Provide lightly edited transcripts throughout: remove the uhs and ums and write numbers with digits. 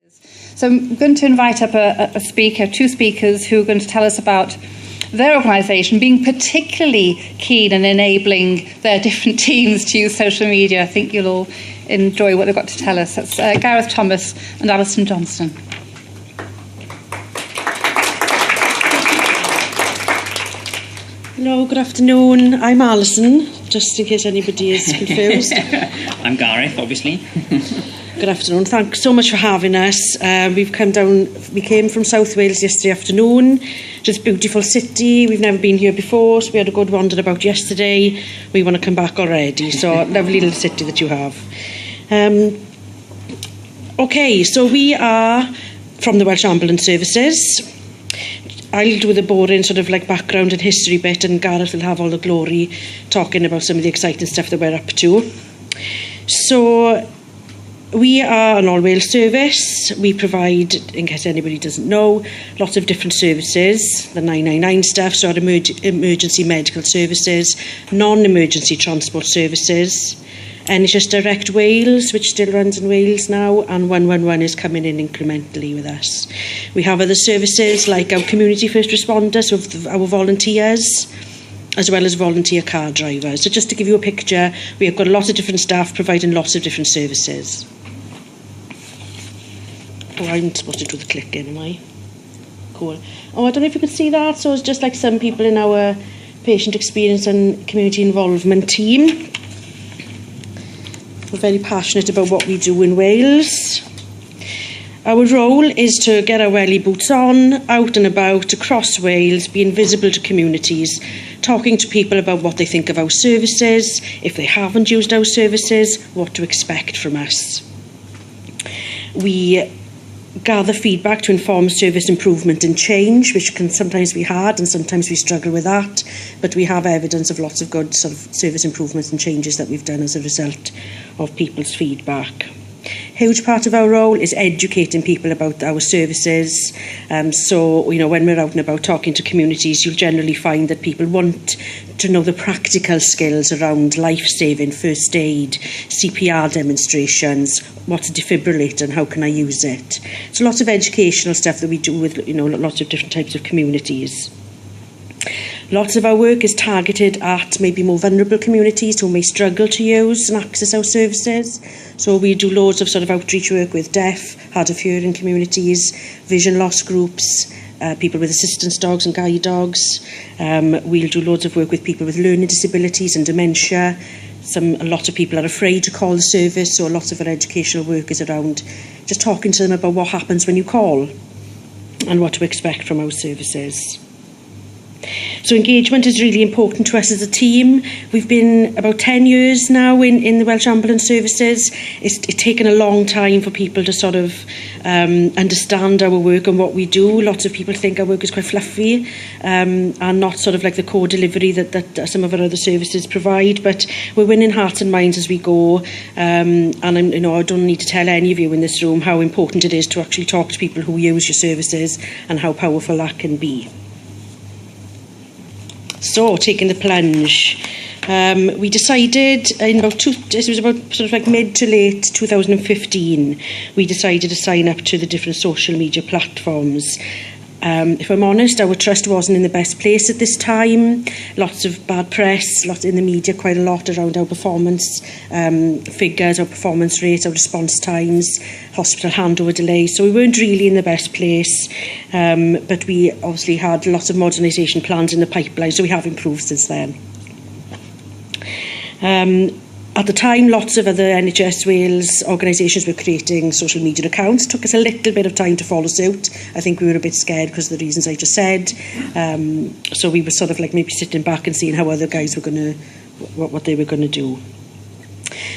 So I'm going to invite up two speakers who are going to tell us about their organisation being particularly keen in enabling their different teams to use social media. I think you'll all enjoy what they've got to tell us. That's Gareth Thomas and Alison Johnstone. Hello, good afternoon. I'm Alison, just in case anybody is confused. I'm Gareth, obviously. Good afternoon. Thanks so much for having us. We came from South Wales yesterday afternoon. Just beautiful city. We've never been here before, so we had a good wander about yesterday. We want to come back already. So lovely little city that you have. Okay, so we are from the Welsh Ambulance Services. I'll do the boring sort of like background and history bit, and Gareth will have all the glory talking about some of the exciting stuff that we're up to. So we are an all-Wales service. We provide, in case anybody doesn't know, lots of different services, the 999 stuff, so our emergency medical services, non-emergency transport services, NHS Direct Wales, which still runs in Wales now, and 111 is coming in incrementally with us. We have other services like our community first responders, so our volunteers, as well as volunteer car drivers. So just to give you a picture, we have got a lot of different staff providing lots of different services. Oh, I'm supposed to do the click in, am I? Cool. Oh, I don't know if you can see that. So it's just like some people in our patient experience and community involvement team. We're very passionate about what we do in Wales. Our role is to get our welly boots on, out and about, across Wales, being visible to communities, talking to people about what they think of our services, if they haven't used our services, what to expect from us. We gather feedback to inform service improvement and change, which can sometimes be hard and sometimes we struggle with that, but we have evidence of lots of good sort of service improvements and changes that we've done as a result of people's feedback. Huge part of our role is educating people about our services. So, you know, when we're out and about talking to communities, you'll generally find that people want to know the practical skills around life-saving, first aid, CPR demonstrations, what's a defibrillator and how can I use it. So lots of educational stuff that we do with, you know, lots of different types of communities. Lots of our work is targeted at maybe more vulnerable communities who may struggle to use and access our services. So we do loads of sort of outreach work with deaf, hard of hearing communities, vision loss groups, people with assistance dogs and guide dogs. We'll do loads of work with people with learning disabilities and dementia. A lot of people are afraid to call the service, so a lot of our educational work is around just talking to them about what happens when you call and what to expect from our services. So engagement is really important to us as a team. We've been about 10 years now in the Welsh Ambulance Services. It's taken a long time for people to sort of understand our work and what we do. Lots of people think our work is quite fluffy and not sort of like the core delivery that some of our other services provide. But we're winning hearts and minds as we go. And I don't need to tell any of you in this room how important it is to actually talk to people who use your services and how powerful that can be. So, taking the plunge, we decided it was about sort of like mid to late 2015, we decided to sign up to the different social media platforms. If I'm honest, our trust wasn't in the best place at this time. Lots of bad press, lots in the media, quite a lot around our performance figures, our performance rates, our response times, hospital handover delays. So we weren't really in the best place, but we obviously had lots of modernisation plans in the pipeline, so we have improved since then. At the time, lots of other NHS Wales organisations were creating social media accounts. It took us a little bit of time to follow suit. I think we were a bit scared because of the reasons I just said. So we were sort of like maybe sitting back and seeing how other guys were going to, what they were going to do.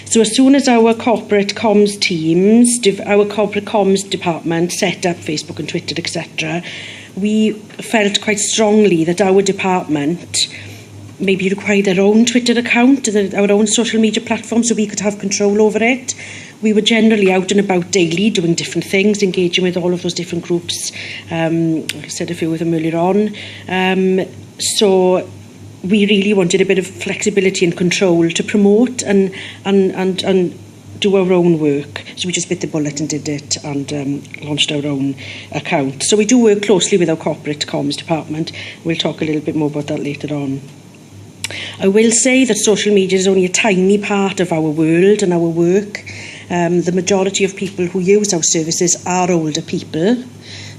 So as soon as our corporate comms teams, our corporate comms department set up Facebook and Twitter, etc., we felt quite strongly that our department maybe require their own Twitter account, our own social media platform, so we could have control over it. We were generally out and about daily doing different things, engaging with all of those different groups. I said a few of them earlier on. So we really wanted a bit of flexibility and control to promote and do our own work. So we just bit the bullet and did it and launched our own account. So we do work closely with our corporate comms department. We'll talk a little bit more about that later on. I will say that social media is only a tiny part of our world and our work. The majority of people who use our services are older people,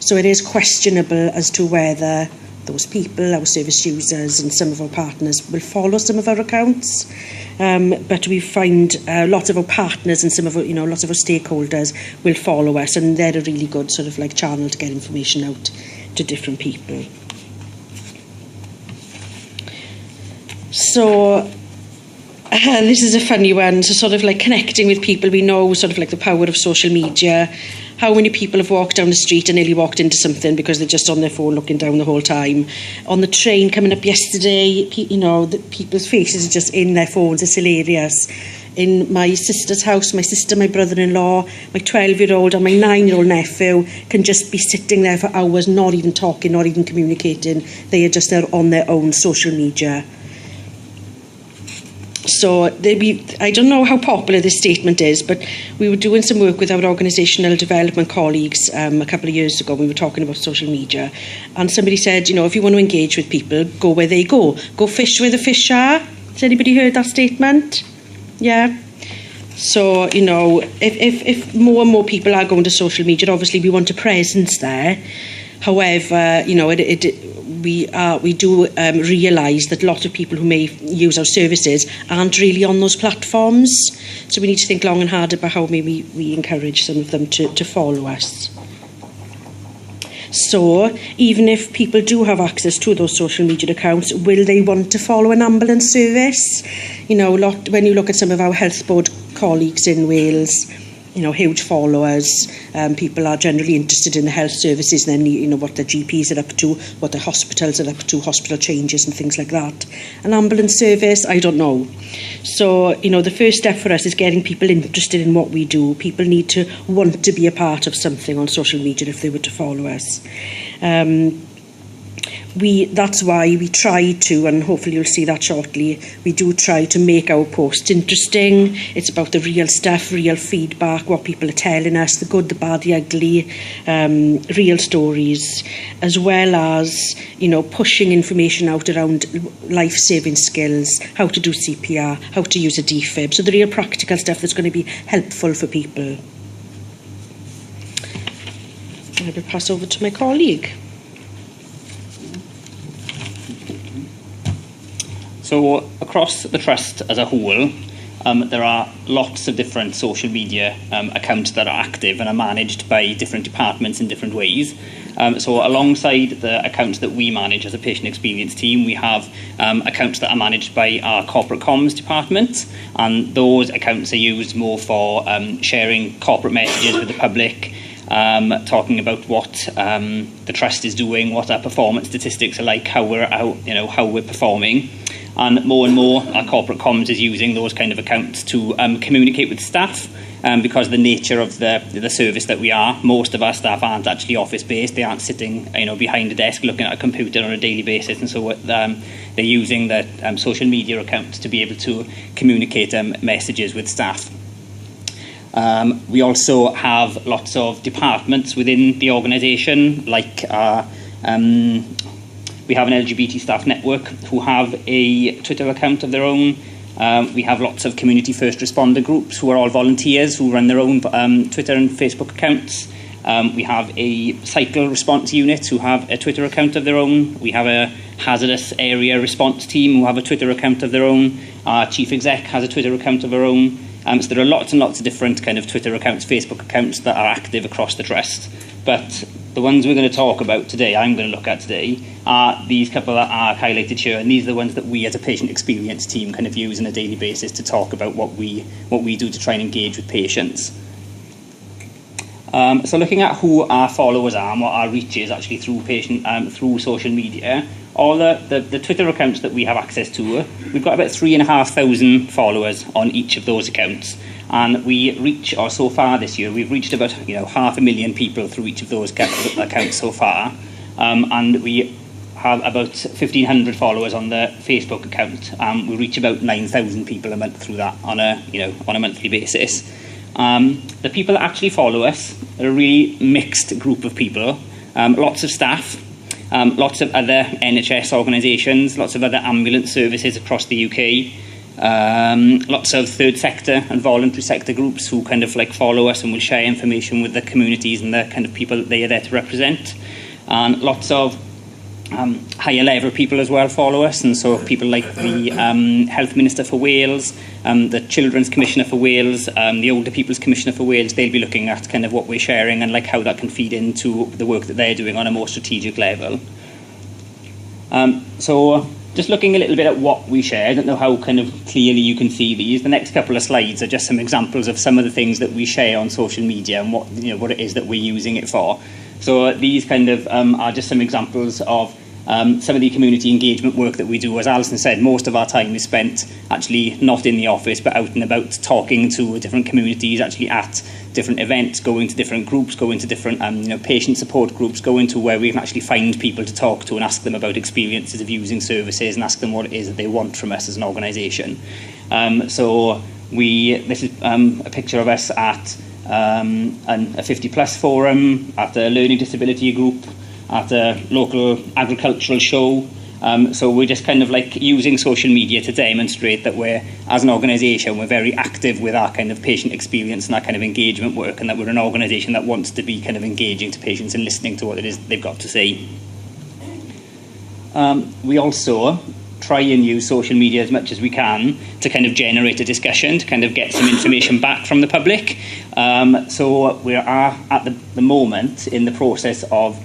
so it is questionable as to whether those people, our service users and some of our partners, will follow some of our accounts. But we find lots of our partners and some of our, lots of our stakeholders will follow us, and they're a really good sort of like channel to get information out to different people. So this is a funny one. So sort of like connecting with people, we know sort of like the power of social media. How many people have walked down the street and nearly walked into something because they're just on their phone looking down the whole time? On the train coming up yesterday, the people's faces are just in their phones. It's hilarious. In my sister's house, my sister, my brother-in-law, my 12-year-old and my 9-year-old nephew can just be sitting there for hours, not even talking, not even communicating. They are just there on their own social media. So I don't know how popular this statement is, but we were doing some work with our organisational development colleagues a couple of years ago. We were talking about social media, and somebody said, if you want to engage with people, go where they go. Go fish where the fish are. Has anybody heard that statement? Yeah. So, if more and more people are going to social media, obviously we want a presence there. However, we do realise that a lot of people who may use our services aren't really on those platforms. So we need to think long and hard about how maybe we encourage some of them to follow us. So even if people do have access to those social media accounts, will they want to follow an ambulance service? When you look at some of our health board colleagues in Wales, huge followers. People are generally interested in the health services and then, what their GPs are up to, what their hospitals are up to, hospital changes and things like that. An ambulance service, I don't know. So, the first step for us is getting people interested in what we do. People need to want to be a part of something on social media if they were to follow us. That's why we try to, and hopefully you'll see that shortly, we do try to make our posts interesting. It's about the real stuff, real feedback, what people are telling us, the good, the bad, the ugly, real stories, as well as, pushing information out around life-saving skills, how to do CPR, how to use a defib, so the real practical stuff that's going to be helpful for people. I will pass over to my colleague. So across the Trust as a whole, there are lots of different social media accounts that are active and are managed by different departments in different ways. So alongside the accounts that we manage as a patient experience team, we have accounts that are managed by our corporate comms department, and those accounts are used more for sharing corporate messages with the public, talking about what the Trust is doing, what our performance statistics are like, how we're performing. And more our corporate comms is using those kind of accounts to communicate with staff, because the nature of the service that we are, most of our staff aren't actually office based. They aren't sitting behind a desk looking at a computer on a daily basis, and so they're using the social media accounts to be able to communicate messages with staff. We also have lots of departments within the organisation, like we have an LGBT staff network who have a Twitter account of their own. We have lots of community first responder groups who are all volunteers who run their own Twitter and Facebook accounts. We have a cycle response unit who have a Twitter account of their own. We have a hazardous area response team who have a Twitter account of their own. Our chief exec has a Twitter account of her own. So there are lots and lots of different kind of Twitter accounts, Facebook accounts that are active across the Trust. But the ones we're going to talk about today, I'm going to look at today, are these couple that are highlighted here, and these are the ones that we as a patient experience team kind of use on a daily basis to talk about what we do to try and engage with patients. So looking at who our followers are and what our reach is actually through social media, all the Twitter accounts that we have access to, we've got about 3,500 followers on each of those accounts. And so far this year, we've reached about 500,000 people through each of those accounts so far. And we have about 1,500 followers on the Facebook account. We reach about 9,000 people a month through that on a monthly basis. The people that actually follow us are a really mixed group of people. Lots of staff, lots of other NHS organisations, lots of other ambulance services across the UK, lots of third sector and voluntary sector groups who kind of like follow us and will share information with the communities and the kind of people that they are there to represent, and lots of higher level people as well follow us, and so people like the Health Minister for Wales, the Children's Commissioner for Wales, the Older People's Commissioner for Wales. They'll be looking at kind of what we're sharing and like how that can feed into the work that they're doing on a more strategic level. So just looking a little bit at what we share, I don't know how kind of clearly you can see these. The next couple of slides are just some examples of some of the things that we share on social media and what, you know, what it is that we're using it for. So these kind of are just some examples of some of the community engagement work that we do. As Alison said, most of our time is spent actually not in the office but out and about, talking to different communities, actually at different events, going to different groups, going to different patient support groups, going to where we can actually find people to talk to and ask them about experiences of using services and ask them what it is that they want from us as an organisation. So this is a picture of us at a 50 plus forum, at a learning disability group, at a local agricultural show. So we're just kind of like using social media to demonstrate that we're, as an organisation, we're very active with our kind of patient experience and our kind of engagement work, and that we're an organisation that wants to be kind of engaging to patients and listening to what it is they've got to say. We also try and use social media as much as we can to kind of generate a discussion, to kind of get some information back from the public. So we are at the moment in the process of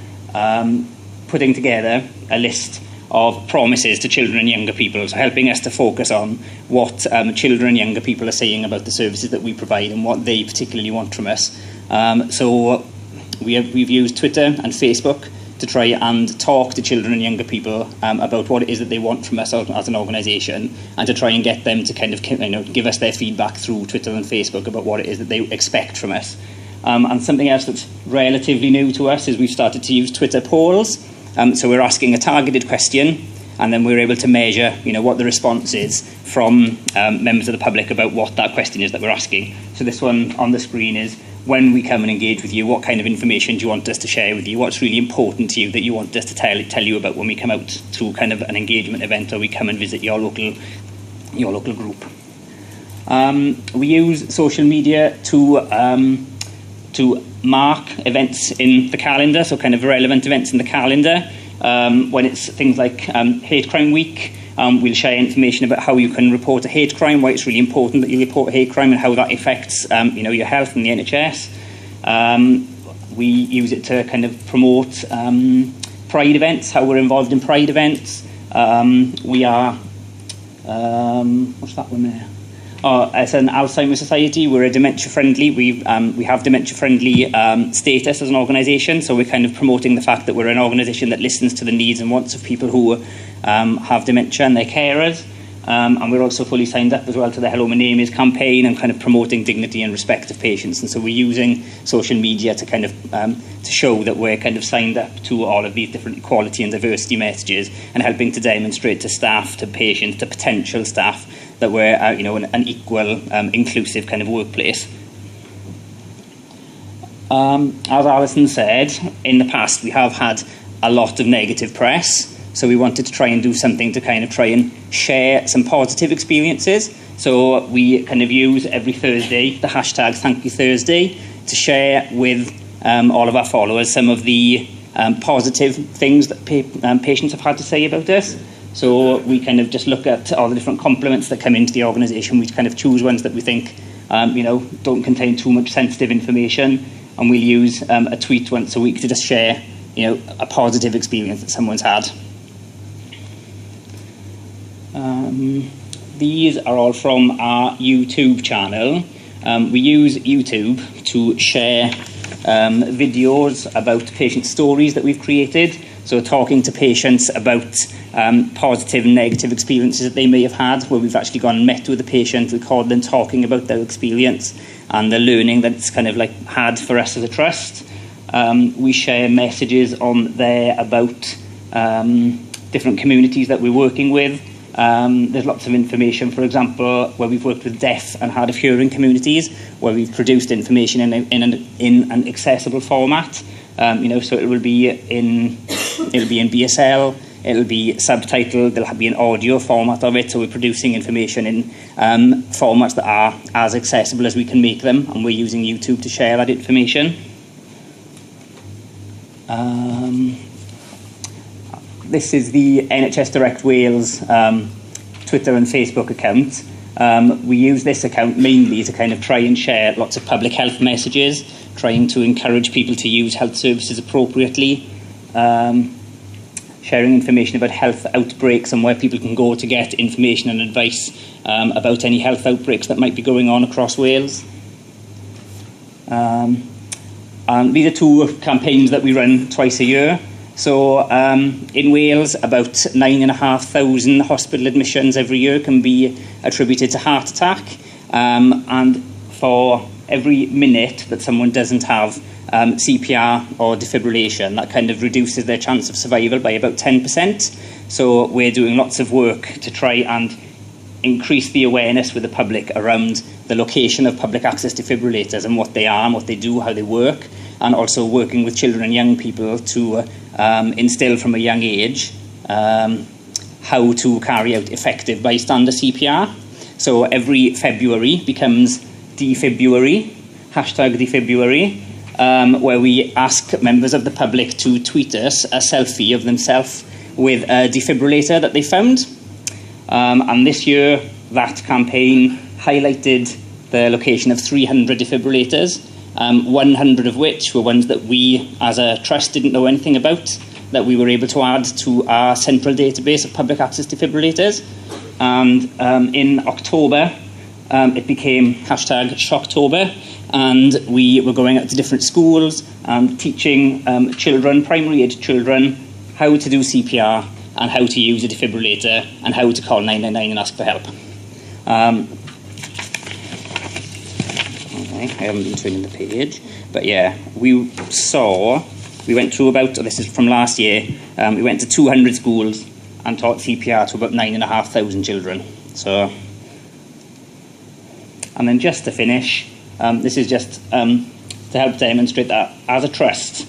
putting together a list of promises to children and younger people, so helping us to focus on what children and younger people are saying about the services that we provide and what they particularly want from us. So we've used Twitter and Facebook to try and talk to children and younger people about what it is that they want from us as an organisation, and to try and get them to kind of give us their feedback through Twitter and Facebook about what it is that they expect from us. And something else that's relatively new to us is we've started to use Twitter polls. So we're asking a targeted question, and then we're able to measure, what the response is from members of the public about what that question is that we're asking. So this one on the screen is, when we come and engage with you, what kind of information do you want us to share with you? What's really important to you that you want us to tell you about when we come out to kind of an engagement event, or we come and visit your local group? We use social media to mark events in the calendar, so kind of relevant events in the calendar. When it's things like Hate Crime Week, we'll share information about how you can report a hate crime, why it's really important that you report a hate crime, and how that affects your health and the NHS. We use it to kind of promote Pride events, how we're involved in Pride events. We are, what's that one there? As an Alzheimer's Society, we're a dementia-friendly. We have dementia-friendly status as an organisation, so we're kind of promoting the fact that we're an organisation that listens to the needs and wants of people who have dementia and their carers. And we're also fully signed up as well to the Hello My Name Is campaign, and kind of promoting dignity and respect of patients. And so we're using social media to kind of to show that we're kind of signed up to all of these different equality and diversity messages, and helping to demonstrate to staff, to patients, to potential staff, that we're an equal, inclusive kind of workplace. As Alison said, in the past we have had a lot of negative press, so we wanted to try and do something to kind of try and share some positive experiences. So we kind of use every Thursday the hashtag Thank You Thursday to share with all of our followers some of the positive things that patients have had to say about us. So we kind of just look at all the different compliments that come into the organisation. We kind of choose ones that we think don't contain too much sensitive information, and we'll use a tweet once a week to just share a positive experience that someone's had. These are all from our YouTube channel. We use YouTube to share videos about patient stories that we've created. So talking to patients about positive and negative experiences that they may have had, where we've actually gone and met with the patient, recorded them talking about their experience and the learning that it's kind of like had for us as a trust. We share messages on there about different communities that we're working with. There's lots of information, for example, where we've worked with deaf and hard of hearing communities, where we've produced information in an accessible format. So it will be in BSL, it'll be subtitled, there'll be an audio format of it, so we're producing information in formats that are as accessible as we can make them, and we're using YouTube to share that information. This is the NHS Direct Wales Twitter and Facebook account. We use this account mainly to kind of try and share lots of public health messages, trying to encourage people to use health services appropriately, sharing information about health outbreaks and where people can go to get information and advice about any health outbreaks that might be going on across Wales. And these are two campaigns that we run twice a year. So in Wales, about 9,500 hospital admissions every year can be attributed to heart attack. And for every minute that someone doesn't have CPR or defibrillation, that kind of reduces their chance of survival by about 10%. So we're doing lots of work to try and increase the awareness with the public around the location of public access defibrillators and what they are and what they do, how they work, and also working with children and young people to instill from a young age how to carry out effective bystander CPR. So every February becomes Defibruary, #Defibruary, where we ask members of the public to tweet us a selfie of themselves with a defibrillator that they found. And this year, that campaign highlighted the location of 300 defibrillators, 100 of which were ones that we, as a trust, didn't know anything about, that we were able to add to our central database of public access defibrillators. And in October, it became #Shocktober, and we were going out to different schools and teaching children, primary age children, how to do CPR and how to use a defibrillator and how to call 999 and ask for help. Okay, I haven't been turning the page, but yeah, we went through about, this is from last year, we went to 200 schools and taught CPR to about 9,500 children. So, and then just to finish, this is just to help demonstrate that as a trust,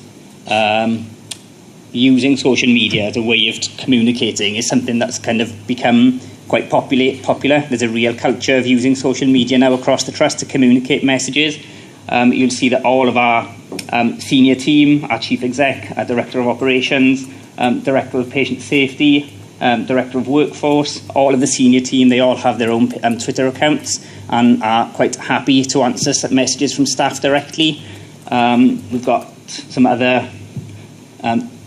using social media as a way of communicating is something that's kind of become quite popular. There's a real culture of using social media now across the trust to communicate messages. You'll see that all of our senior team, our chief exec, our director of operations, director of patient safety, director of workforce, all of the senior team, they all have their own Twitter accounts and are quite happy to answer messages from staff directly. We've got some other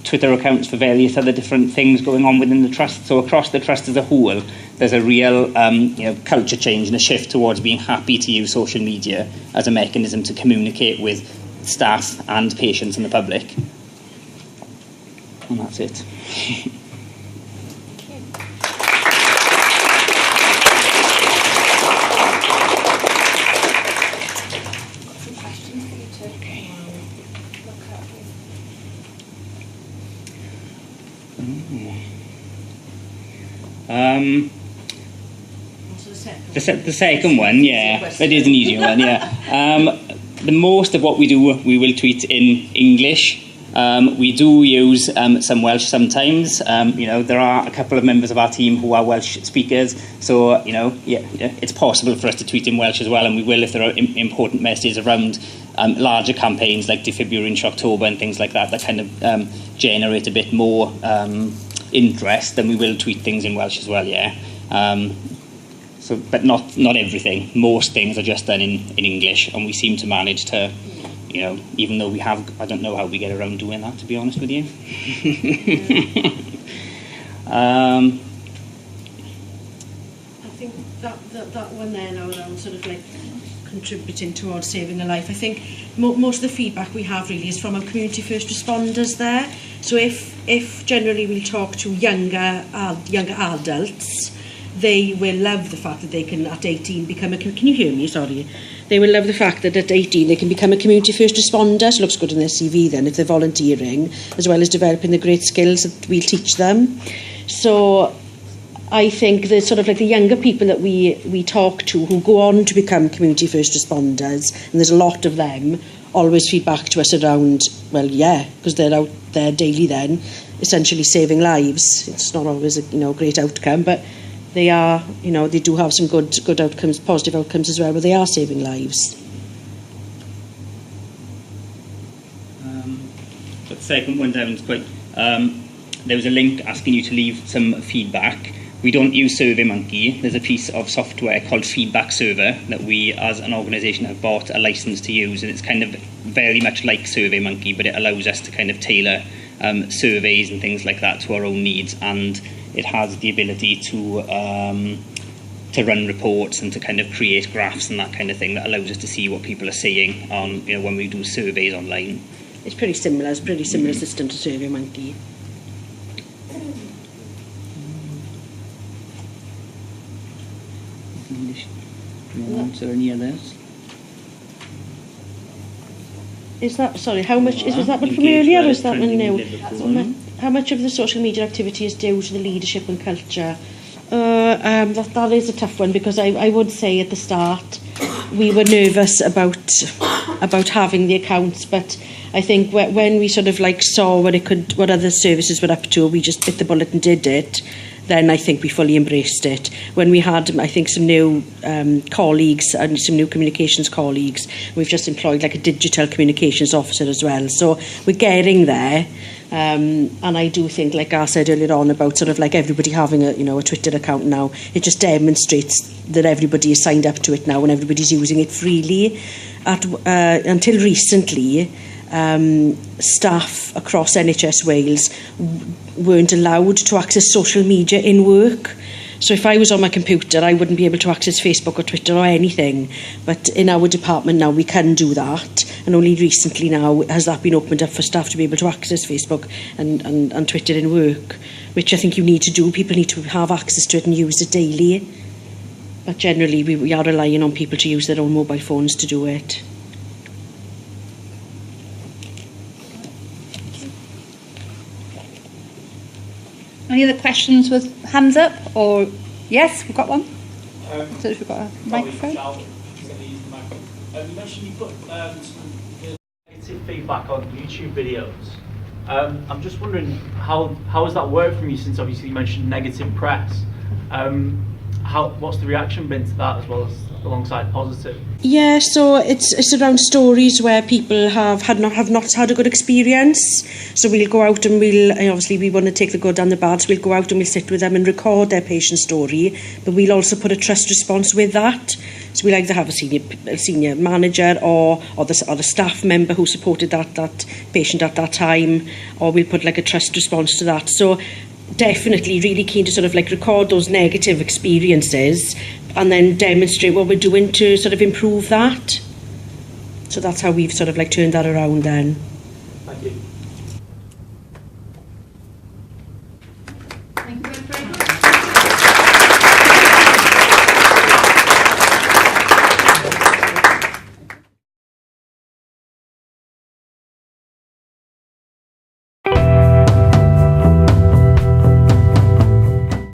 Twitter accounts for various other different things going on within the trust. So across the trust as a whole, there's a real culture change and a shift towards being happy to use social media as a mechanism to communicate with staff and patients and the public. And that's it. The second one, yeah, that is an easier one, yeah. The most of what we do, we will tweet in English. We do use some Welsh sometimes. There are a couple of members of our team who are Welsh speakers, so it's possible for us to tweet in Welsh as well, and we will if there are important messages around larger campaigns like Defibrillator in Shocktober and things like that kind of generate a bit more interest. Then we will tweet things in Welsh as well, yeah. But not everything. Most things are just done in English, and we seem to manage to, even though we have, I don't know how we get around doing that, to be honest with you. I think that one there now around sort of like contributing towards saving a life, I think most of the feedback we have really is from our community first responders there. So if generally we talk to younger adults, they will love the fact that they can at 18 become a... Can you hear me? Sorry. They will love the fact that at 18 they can become a community first responder. So it looks good in their CV then if they're volunteering, as well as developing the great skills that we'll teach them. So I think the sort of like the younger people that we talk to who go on to become community first responders, and there's a lot of them, always feed back to us around, well, yeah, because they're out there daily then, essentially saving lives. It's not always a great outcome, but they are, they do have some good outcomes, positive outcomes as well, but they are saving lives. The second one down is quite. There was a link asking you to leave some feedback. We don't use SurveyMonkey. There's a piece of software called Feedback Server that we, as an organisation, have bought a licence to use, and it's kind of very much like SurveyMonkey, but it allows us to kind of tailor surveys and things like that to our own needs, and it has the ability to run reports and to kind of create graphs and that kind of thing that allows us to see what people are saying on, when we do surveys online. It's pretty similar. It's a pretty similar system to SurveyMonkey. Is there any others? Is that, sorry, how much, was that one from earlier or is that one new? How much of the social media activity is due to the leadership and culture? That is a tough one, because I would say at the start we were nervous about having the accounts, but I think when we sort of like saw what other services were up to, we just bit the bullet and did it. Then I think we fully embraced it. When we had, I think, some new colleagues and some new communications colleagues, we've just employed like a digital communications officer as well. So we're getting there. And I do think, like I said earlier on, about sort of like everybody having a Twitter account now, it just demonstrates that everybody is signed up to it now and everybody's using it freely. Until recently, staff across NHS Wales weren't allowed to access social media in work. So if I was on my computer, I wouldn't be able to access Facebook or Twitter or anything. But in our department now, we can do that. And only recently now has that been opened up for staff to be able to access Facebook and Twitter in work, which I think you need to do. People need to have access to it and use it daily. But generally, we are relying on people to use their own mobile phones to do it. Any other questions with hands up? Or yes, we've got one. So if we've got a microphone. You mentioned you put some negative feedback on YouTube videos. I'm just wondering how has that worked for you, since obviously you mentioned negative press. What's the reaction been to that, as well as alongside positive? Yeah, so it's around stories where people have not had a good experience. So we'll go out and obviously we want to take the good and the bad, so we'll go out and we'll sit with them and record their patient story, but we'll also put a trust response with that. So we'll either have a senior manager or the staff member who supported that patient at that time, or we'll put like a trust response to that. So definitely really keen to sort of like record those negative experiences and then demonstrate what we're doing to sort of improve that. So that's how we've sort of like turned that around then.